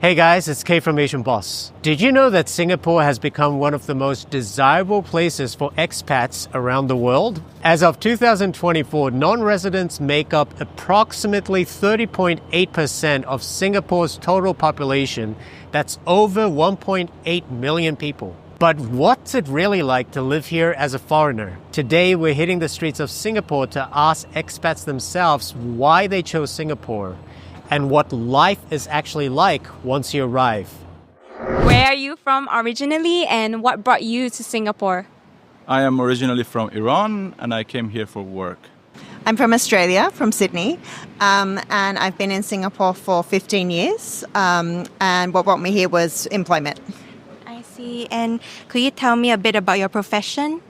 Hey guys, it's Kay from Asian Boss. Did you know that Singapore has become one of the most desirable places for expats around the world? As of 2024, non-residents make up approximately 30.8% of Singapore's total population. That's over 1.8 million people. But what's it really like to live here as a foreigner? Today, we're hitting the streets of Singapore to ask expats themselves why they chose Singapore and what life is actually like once you arrive. Where are you from originally and what brought you to Singapore? I am originally from Iran and I came here for work. I'm from Australia, from Sydney, and I've been in Singapore for 15 years, and what brought me here was employment. I see. And could you tell me a bit about your profession?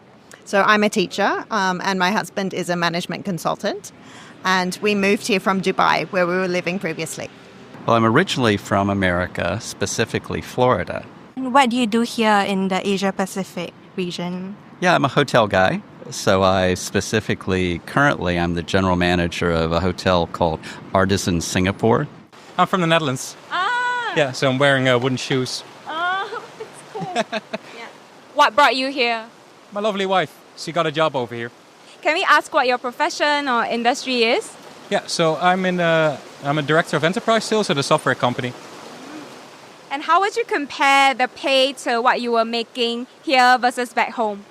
So I'm a teacher, and my husband is a management consultant, and we moved here from Dubai, where we were living previously. Well, I'm originally from America, specifically Florida. And what do you do here in the Asia Pacific region? Yeah, I'm a hotel guy. So currently, I'm the general manager of a hotel called Artisan Singapore. I'm from the Netherlands. Yeah, so I'm wearing wooden shoes. Oh, that's cool. Yeah. What brought you here? My lovely wife, she got a job over here. Can we ask what your profession or industry is? Yeah, so I'm a director of enterprise sales at a software company. And how would you compare the pay to what you were making here versus back home?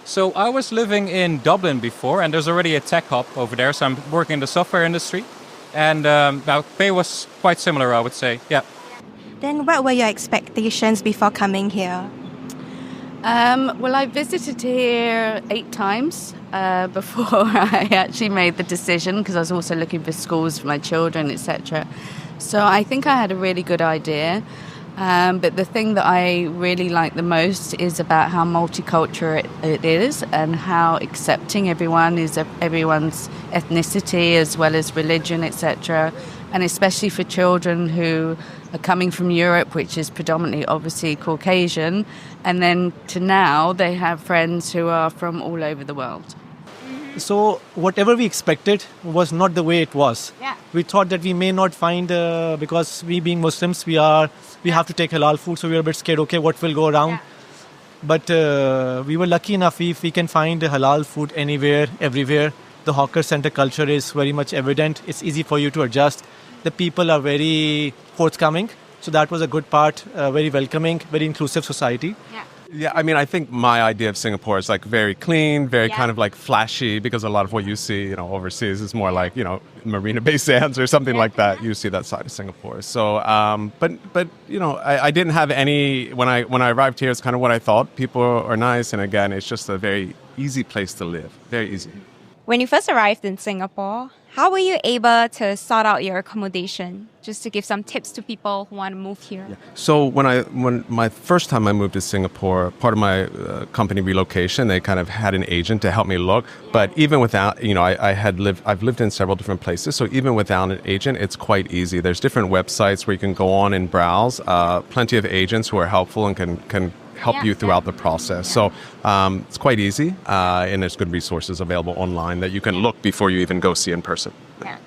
So I was living in Dublin before, and there's already a tech hub over there, so I'm working in the software industry. And now pay was quite similar, I would say, yeah. Then what were your expectations before coming here? Well, I visited here 8 times before I actually made the decision, because I was also looking for schools for my children, etc. So I think I had a really good idea. But the thing that I really like the most is about how multicultural it is and how accepting everyone is of everyone's ethnicity as well as religion, etc. And especially for children who are coming from Europe, which is predominantly obviously Caucasian, and then to now they have friends who are from all over the world. So whatever we expected was not the way it was. Yeah. We thought that we may not find, because we being Muslims, we have to take halal food, so we were a bit scared, okay, what will go around? Yeah. But we were lucky enough if we can find halal food anywhere, everywhere. The hawker center culture is very much evident. It's easy for you to adjust. The people are very forthcoming. So that was a good part, very welcoming, very inclusive society. Yeah. Yeah, I mean, I think my idea of Singapore is like very clean, very kind of like flashy, because a lot of what you see, overseas is more like, Marina Bay Sands or something like that. You see that side of Singapore. So, but I didn't have any, when I arrived here, it's kind of what I thought. People are nice. And again, it's just a very easy place to live. Very easy. When you first arrived in Singapore, how were you able to sort out your accommodation? Just to give some tips to people who want to move here. Yeah. So when my first time I moved to Singapore, part of my company relocation, they kind of had an agent to help me look. But even without, I've lived in several different places. So even without an agent, it's quite easy. There's different websites where you can go on and browse. Plenty of agents who are helpful and can help you throughout the process. So it's quite easy, and there's good resources available online that you can look before you even go see in person. Yeah.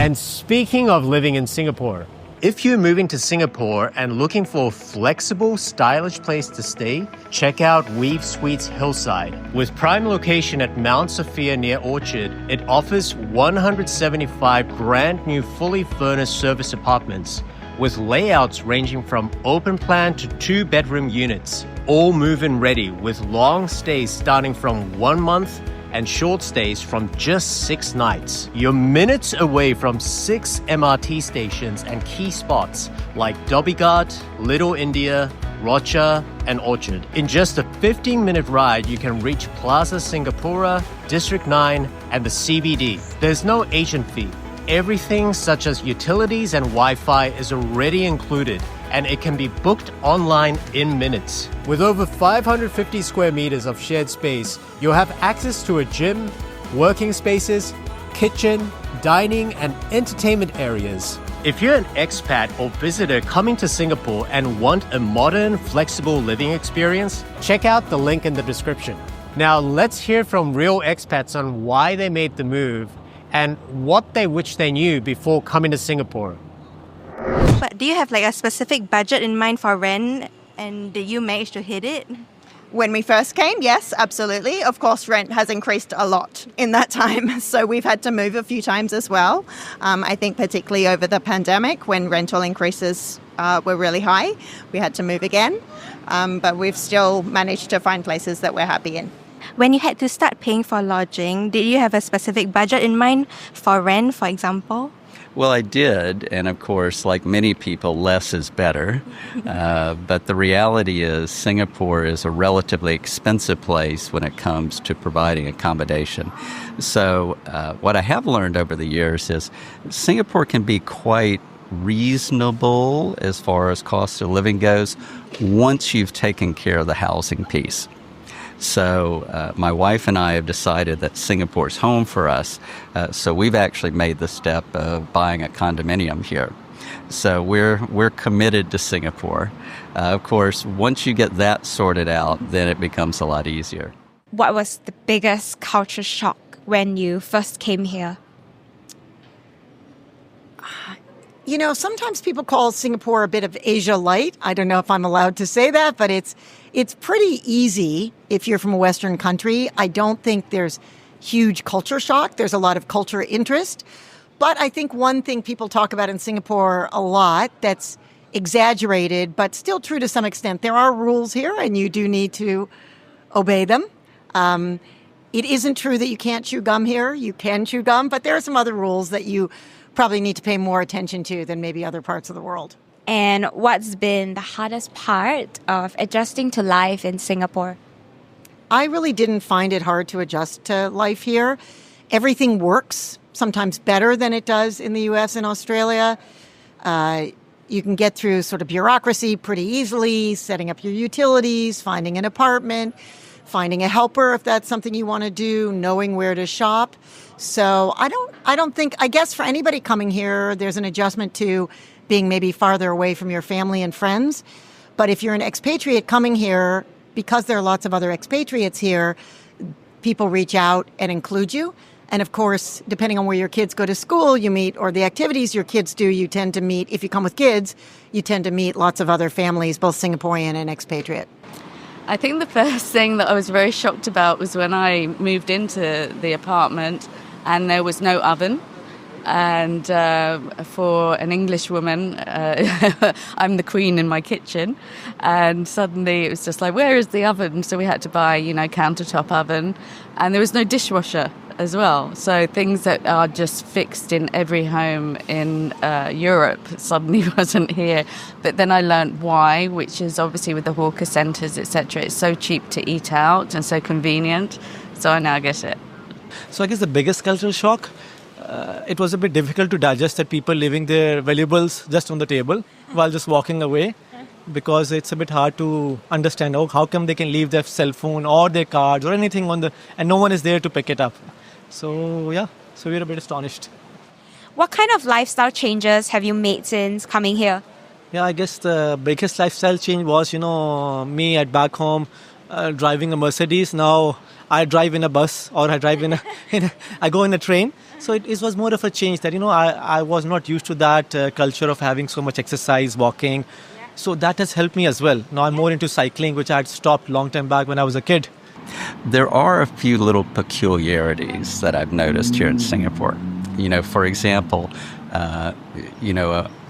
And speaking of living in Singapore, if you're moving to Singapore and looking for a flexible, stylish place to stay, check out Weave Suites Hillside. With prime location at Mount Sophia near Orchard, it offers 175 brand new fully furnished service apartments, with layouts ranging from open plan to 2-bedroom units, all move-in ready with long stays starting from 1 month and short stays from just 6 nights. You're minutes away from 6 MRT stations and key spots like Dhoby Ghat, Little India, Rocha, and Orchard. In just a 15-minute ride, you can reach Plaza Singapura, District 9, and the CBD. There's no agent fee. Everything such as utilities and Wi-Fi is already included, and it can be booked online in minutes. With over 550 square meters of shared space, you'll have access to a gym, working spaces, kitchen, dining, and entertainment areas. If you're an expat or visitor coming to Singapore and want a modern, flexible living experience, check out the link in the description. Now let's hear from real expats on why they made the move and what they wish they knew before coming to Singapore. But do you have like a specific budget in mind for rent, and did you manage to hit it? When we first came, yes, absolutely. Of course, rent has increased a lot in that time. So we've had to move a few times as well. I think particularly over the pandemic when rental increases were really high, we had to move again. But we've still managed to find places that we're happy in. When you had to start paying for lodging, did you have a specific budget in mind for rent, for example? Well, I did, and of course, like many people, less is better. But the reality is Singapore is a relatively expensive place when it comes to providing accommodation. So what I have learned over the years is Singapore can be quite reasonable as far as cost of living goes once you've taken care of the housing piece. So my wife and I have decided that Singapore's home for us. So we've actually made the step of buying a condominium here. So we're committed to Singapore. Of course, once you get that sorted out, then it becomes a lot easier. What was the biggest culture shock when you first came here? You know, sometimes people call Singapore a bit of Asia light. I don't know if I'm allowed to say that, but it's pretty easy if you're from a Western country. I don't think there's huge culture shock. There's a lot of culture interest. But I think one thing people talk about in Singapore a lot that's exaggerated, but still true to some extent, there are rules here and you do need to obey them. It isn't true that you can't chew gum here. You can chew gum, but there are some other rules that you probably need to pay more attention to than maybe other parts of the world. And what's been the hardest part of adjusting to life in Singapore? I really didn't find it hard to adjust to life here. Everything works, sometimes better than it does in the US and Australia. You can get through sort of bureaucracy pretty easily, setting up your utilities, finding an apartment, finding a helper if that's something you want to do, knowing where to shop. So I don't think, I guess for anybody coming here, there's an adjustment to being maybe farther away from your family and friends. But if you're an expatriate coming here, because there are lots of other expatriates here, people reach out and include you. And of course, depending on where your kids go to school, you meet, or the activities your kids do, you tend to meet, if you come with kids, you tend to meet lots of other families, both Singaporean and expatriate. I think the first thing that I was very shocked about was when I moved into the apartment and there was no oven. And for an English woman, I'm the queen in my kitchen. And suddenly it was just like, where is the oven? So we had to buy, countertop oven. And there was no dishwasher as well. So things that are just fixed in every home in Europe suddenly wasn't here. But then I learned why, which is obviously with the hawker centres, etc. It's so cheap to eat out and so convenient. So I now get it. So I guess the biggest cultural shock, it was a bit difficult to digest that people leaving their valuables just on the table while just walking away, because it's a bit hard to understand, how come they can leave their cell phone or their cards or anything and no one is there to pick it up. So we're a bit astonished. What kind of lifestyle changes have you made since coming here? Yeah, I guess the biggest lifestyle change was, me at back home driving a Mercedes. Now I drive in a bus, or I drive I go in a train. So it was more of a change that, I was not used to that culture of having so much exercise, walking. So that has helped me as well. Now I'm more into cycling, which I had stopped long time back when I was a kid. There are a few little peculiarities that I've noticed here in Singapore. For example, a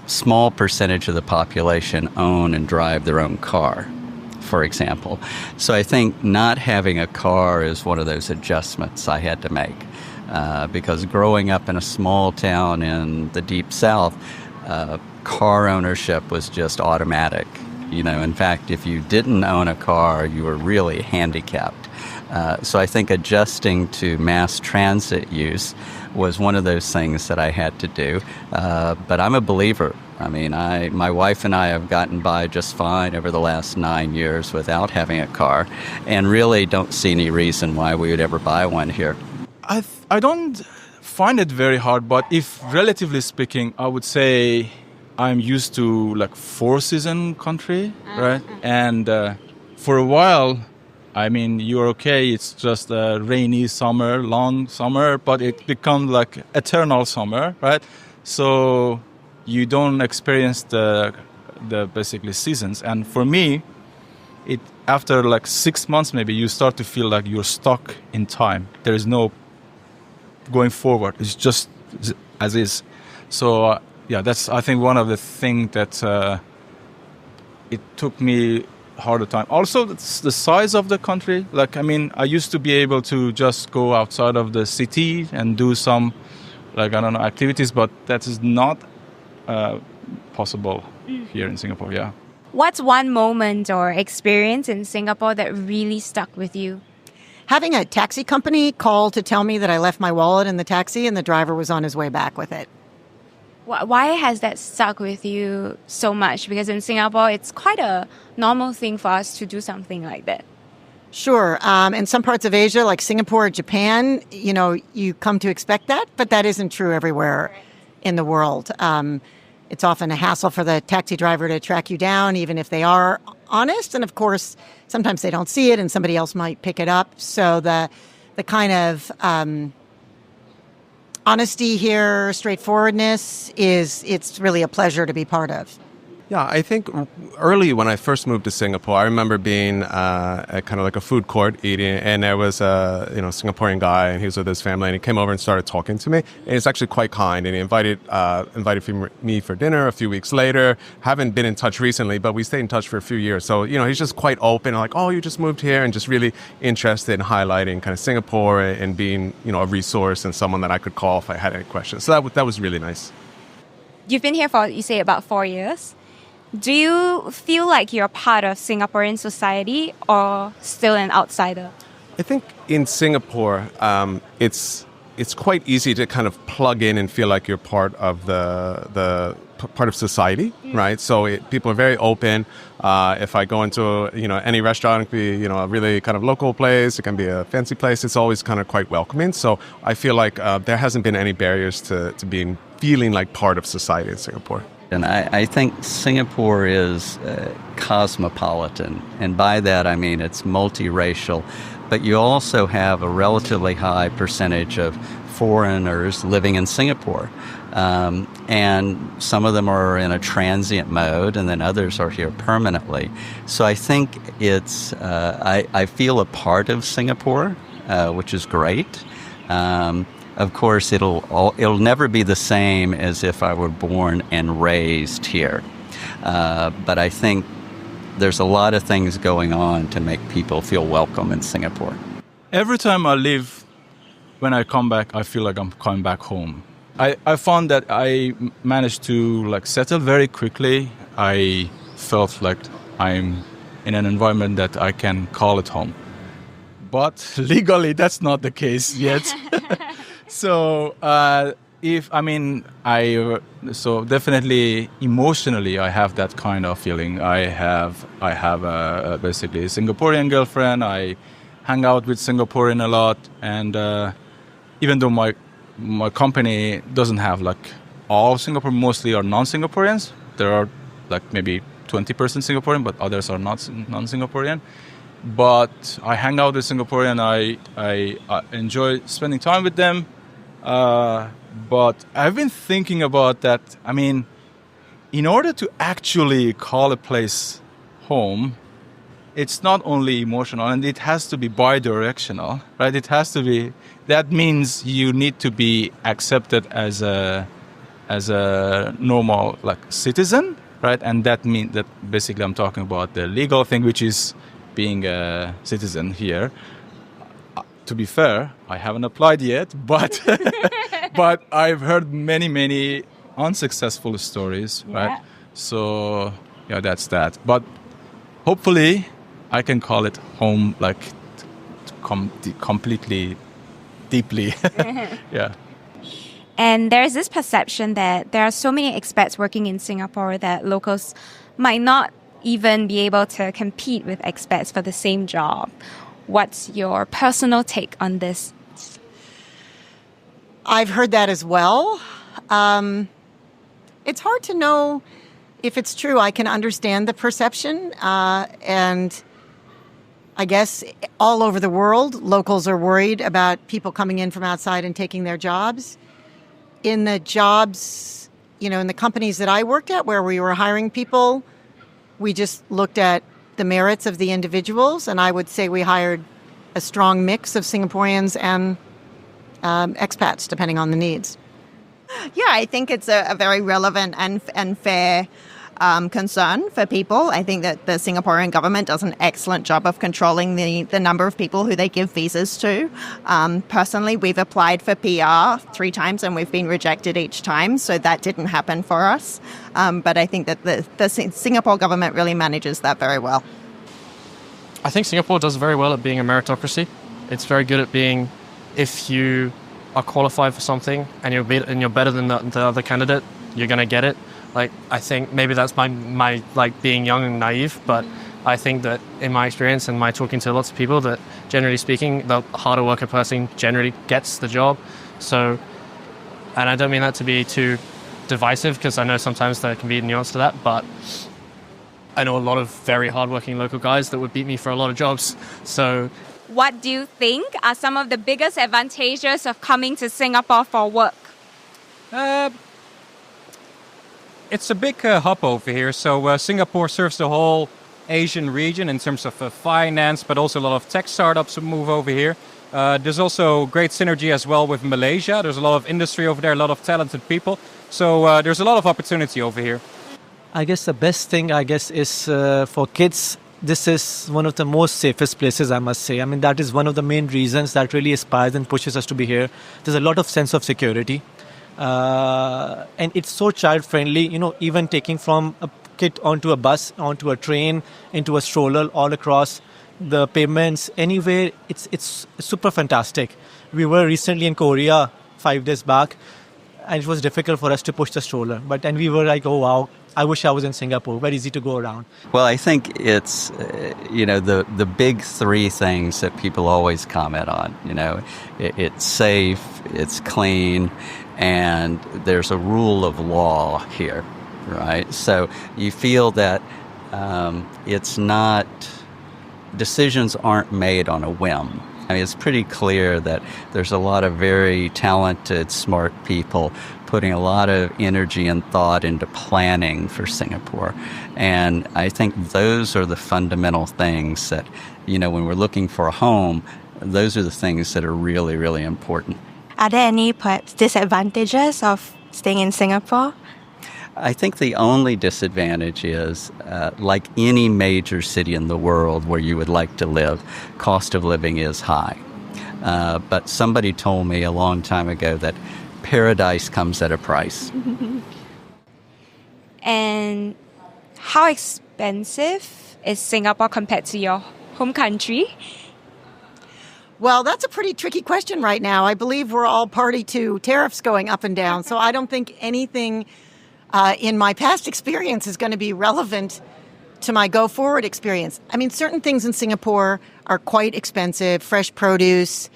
small percentage of the population own and drive their own car, for example. So I think not having a car is one of those adjustments I had to make. Because growing up in a small town in the deep south, car ownership was just automatic. In fact, if you didn't own a car, you were really handicapped. So I think adjusting to mass transit use was one of those things that I had to do. But I'm a believer. My wife and I have gotten by just fine over the last 9 years without having a car, and really don't see any reason why we would ever buy one here. I don't find it very hard, but if relatively speaking, I would say I'm used to like 4-season country, right? And for a while, you're okay. It's just a rainy summer, long summer, but it becomes like eternal summer, right? So you don't experience the basically seasons. And for me, it after like 6 months maybe you start to feel like you're stuck in time. There is no going forward. It's just as is. So yeah, that's I think one of the things that it took me harder time. Also, it's the size of the country. Like I mean, I used to be able to just go outside of the city and do some like I don't know activities, but that is not possible here in Singapore. Yeah. What's one moment or experience in Singapore that really stuck with you? Having a taxi company call to tell me that I left my wallet in the taxi and the driver was on his way back with it. Why has that stuck with you so much? Because in Singapore, it's quite a normal thing for us to do something like that. Sure. In some parts of Asia, like Singapore or Japan, you know, you come to expect that, but that isn't true everywhere in the world. It's often a hassle for the taxi driver to track you down, even if they are honest. And of course, sometimes they don't see it and somebody else might pick it up. So the kind of honesty here, straightforwardness it's really a pleasure to be part of. Yeah, I think early when I first moved to Singapore, I remember being at kind of like a food court eating, and there was a Singaporean guy, and he was with his family, and he came over and started talking to me. And he's actually quite kind, and he invited me for dinner a few weeks later. Haven't been in touch recently, but we stayed in touch for a few years. So he's just quite open, like, oh, you just moved here, and just really interested in highlighting kind of Singapore and being a resource and someone that I could call if I had any questions. So that was really nice. You've been here for, you say, about 4 years. Do you feel like you're part of Singaporean society or still an outsider? I think in Singapore, it's quite easy to kind of plug in and feel like you're part of the part of society, right? So people are very open. If I go into any restaurant, it can be a really kind of local place, it can be a fancy place. It's always kind of quite welcoming. So I feel like there hasn't been any barriers to feeling like part of society in Singapore. And I think Singapore is cosmopolitan. And by that, I mean it's multiracial. But you also have a relatively high percentage of foreigners living in Singapore. And some of them are in a transient mode, and then others are here permanently. So I think I feel a part of Singapore, which is great. Of course, it'll never be the same as if I were born and raised here. But I think there's a lot of things going on to make people feel welcome in Singapore. Every time I leave, when I come back, I feel like I'm coming back home. I found that I managed to settle very quickly. I felt like I'm in an environment that I can call it home. But legally, that's not the case yet. So so definitely emotionally, I have that kind of feeling. I have basically a Singaporean girlfriend. I hang out with Singaporean a lot, and even though my company doesn't have all Singapore, mostly are non-Singaporeans. There are maybe 20% Singaporean, but others are not non-Singaporean. But I hang out with Singaporean. I enjoy spending time with them. But I've been thinking about that. I mean, in order to actually call a place home, it's not only emotional, and it has to be bi-directional, right? It has to be. That means you need to be accepted as a normal citizen, right? And that means that basically I'm talking about the legal thing, which is being a citizen here. To be fair, I haven't applied yet, but but I've heard many unsuccessful stories, right? So yeah, that's that. But hopefully, I can call it home, completely, deeply. Yeah. And there's this perception that there are so many expats working in Singapore that locals might not even be able to compete with expats for the same job. What's your personal take on this? I've heard that as well. It's hard to know if it's true. I can understand the perception. And I guess all over the world, locals are worried about people coming in from outside and taking their jobs. In the jobs in the companies that I worked at where we were hiring people, we just looked at the merits of the individuals, and I would say we hired a strong mix of Singaporeans and expats, depending on the needs. Yeah, I think it's a very relevant and fair concern for people. I think that the Singaporean government does an excellent job of controlling the number of people who they give visas to. Personally, we've applied for PR 3 times and we've been rejected each time, so that didn't happen for us. But I think that the Singapore government really manages that very well. I think Singapore does very well at being a meritocracy. It's very good at being, if you are qualified for something and you're better than the other candidate, you're going to get it. Like, I think maybe that's my like being young and naive, but I think that in my experience and my talking to lots of people, that generally speaking, the harder worker person generally gets the job. So, and I don't mean that to be too divisive, because I know sometimes there can be a nuance to that, but I know a lot of very hardworking local guys that would beat me for a lot of jobs. So, What do you think are some of the biggest advantages of coming to Singapore for work? It's a big hub over here. So Singapore serves the whole Asian region in terms of finance, but also a lot of tech startups move over here. There's also great synergy as well with Malaysia. There's a lot of industry over there, a lot of talented people. So there's a lot of opportunity over here. I guess the best thing, is for kids, this is one of the most safest places, I must say. I mean, that is one of the main reasons that really inspires and pushes us to be here. There's a lot of sense of security. And it's so child-friendly, even taking from a kid onto a bus, onto a train, into a stroller, all across the pavements, anywhere, it's super fantastic. We were recently in Korea 5 days back, and it was difficult for us to push the stroller. But then we were like, oh, wow, I wish I was in Singapore. Very easy to go around. Well, I think it's, the big 3 things that people always comment on. It's safe, it's clean, and there's a rule of law here, right? So you feel that decisions aren't made on a whim. I mean, it's pretty clear that there's a lot of very talented, smart people putting a lot of energy and thought into planning for Singapore. And I think those are the fundamental things that, when we're looking for a home, those are the things that are really, really important. Are there any perhaps disadvantages of staying in Singapore? I think the only disadvantage is, like any major city in the world where you would like to live, cost of living is high. But somebody told me a long time ago that paradise comes at a price. And how expensive is Singapore compared to your home country? Well, that's a pretty tricky question right now. I believe we're all party to tariffs going up and down, so I don't think anything in my past experience is going to be relevant to my go-forward experience. I mean, certain things in Singapore are quite expensive, fresh produce.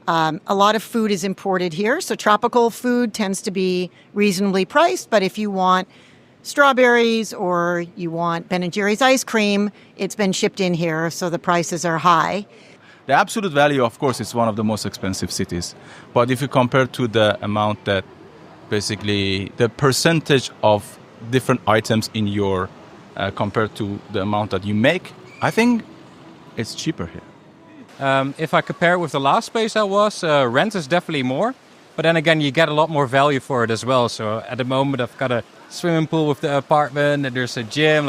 A lot of food is imported here, so tropical food tends to be reasonably priced, but if you want strawberries or you want Ben & Jerry's ice cream, it's been shipped in here, so the prices are high. The absolute value, of course, is one of the most expensive cities. But if you compare to the amount that basically the percentage of different items in your compared to the amount that you make, I think it's cheaper here. If I compare it with the last place I was, rent is definitely more. But then again, you get a lot more value for it as well. So at the moment, I've got a swimming pool with the apartment, and there's a gym,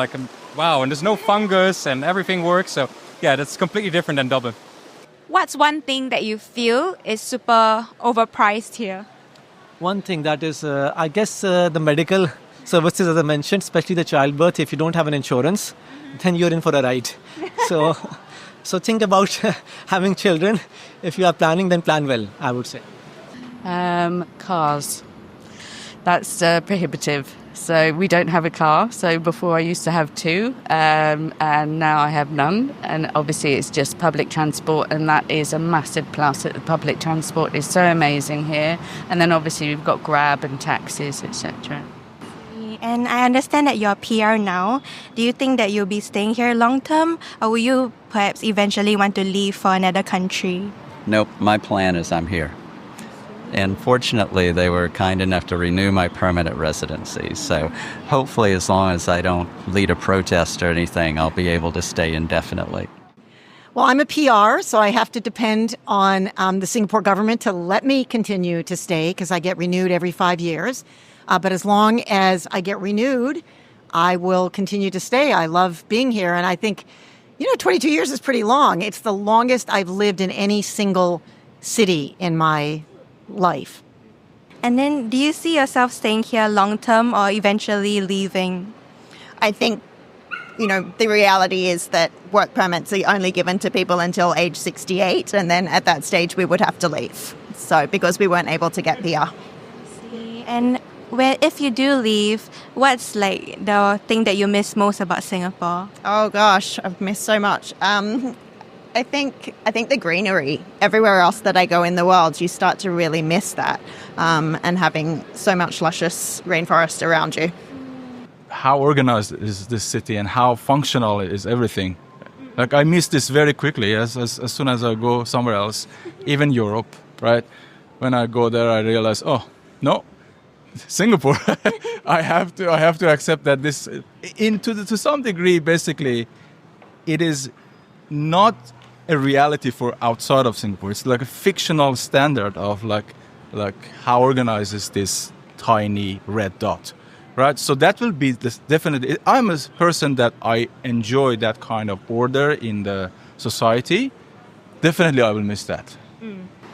wow, and there's no fungus, and everything works. So yeah, that's completely different than Dublin. What's one thing that you feel is super overpriced here? One thing that is, the medical services, as I mentioned, especially the childbirth, if you don't have an insurance, then you're in for a ride. So think about having children. If you are planning, then plan well, I would say. Cars. That's prohibitive. So we don't have a car. So before I used to have 2, and now I have none. And obviously it's just public transport, and that is a massive plus. That the public transport is so amazing here. And then obviously we've got Grab and taxis, etc. And I understand that you're PR now. Do you think that you'll be staying here long term, or will you perhaps eventually want to leave for another country? Nope, my plan is I'm here. And fortunately, they were kind enough to renew my permanent residency. So hopefully, as long as I don't lead a protest or anything, I'll be able to stay indefinitely. Well, I'm a PR, so I have to depend on the Singapore government to let me continue to stay because I get renewed every 5 years. But as long as I get renewed, I will continue to stay. I love being here. And I think, 22 years is pretty long. It's the longest I've lived in any single city in my life. And then do you see yourself staying here long term or eventually leaving? I think, the reality is that work permits are only given to people until age 68, and then at that stage we would have to leave. So, because we weren't able to get PR. And if you do leave, what's like the thing that you miss most about Singapore? Oh gosh, I've missed so much. I think the greenery. Everywhere else that I go in the world, you start to really miss that, and having so much luscious rainforest around you. How organized is this city and how functional is everything? Like, I miss this very quickly as soon as I go somewhere else, even Europe, right? When I go there, I realize, oh, no, Singapore. I have to accept that this, to some degree, basically, it is not a reality for outside of Singapore. It's like a fictional standard of like how organized is this tiny red dot. Right, so that will be definitely. I'm a person that I enjoy that kind of order in the society. Definitely, I will miss that.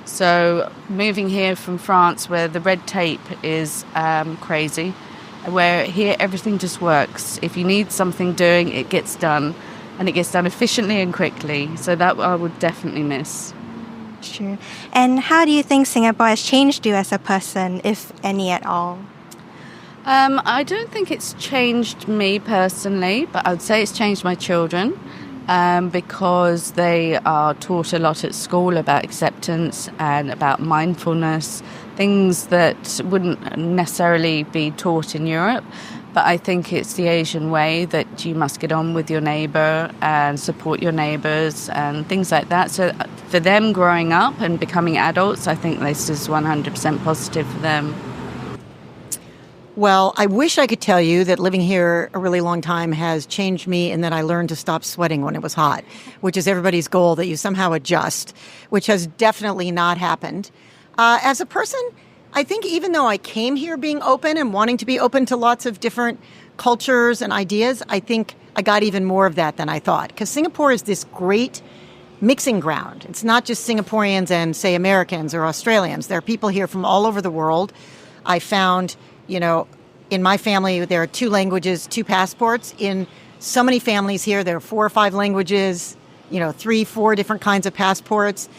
So moving here from France, where the red tape is crazy, where here everything just works. If you need something doing, it gets done, and it gets done efficiently and quickly. So that I would definitely miss. Sure. And how do you think Singapore has changed you as a person, if any at all? I don't think it's changed me personally, but I would say it's changed my children because they are taught a lot at school about acceptance and about mindfulness, things that wouldn't necessarily be taught in Europe. But I think it's the Asian way that you must get on with your neighbour and support your neighbours and things like that. So for them growing up and becoming adults, I think this is 100% positive for them. Well, I wish I could tell you that living here a really long time has changed me and that I learned to stop sweating when it was hot, which is everybody's goal, that you somehow adjust, which has definitely not happened. As a person, I think even though I came here being open and wanting to be open to lots of different cultures and ideas, I think I got even more of that than I thought. Because Singapore is this great mixing ground. It's not just Singaporeans and, say, Americans or Australians. There are people here from all over the world. I found, in my family, there are 2 languages, 2 passports. In so many families here, there are 4 or 5 languages, 3, 4 different kinds of passports.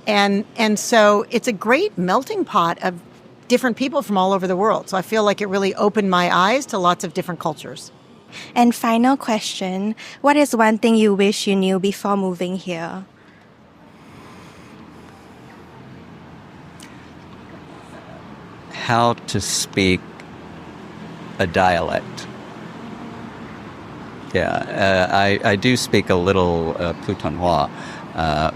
And so it's a great melting pot of different people from all over the world. So I feel like it really opened my eyes to lots of different cultures. And final question, what is one thing you wish you knew before moving here? How to speak a dialect. Yeah, I do speak a little Putonghua,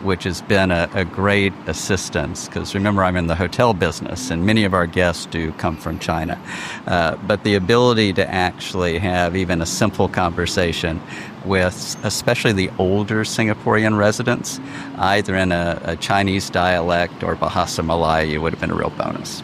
which has been a great assistance because remember, I'm in the hotel business and many of our guests do come from China. But the ability to actually have even a simple conversation with especially the older Singaporean residents, either in a Chinese dialect or Bahasa Melayu, would have been a real bonus.